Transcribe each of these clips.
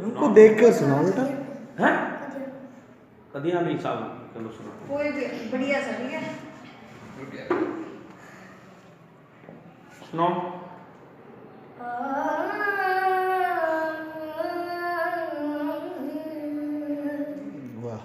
उनको देख कर सुनाओ बेटा। हैं कदिया नहीं साहब चलो सुनो कोई भी बढ़िया सा ठीक है। सुनो वाह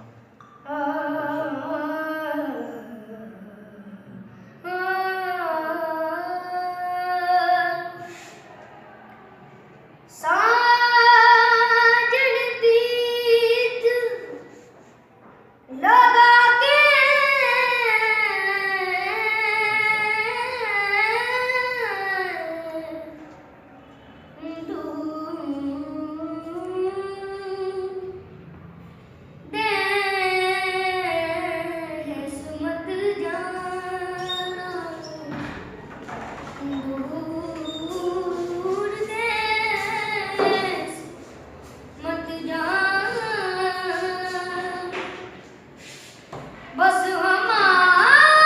बस हमारी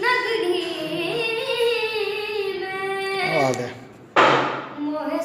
नगरी में आ गए मोहे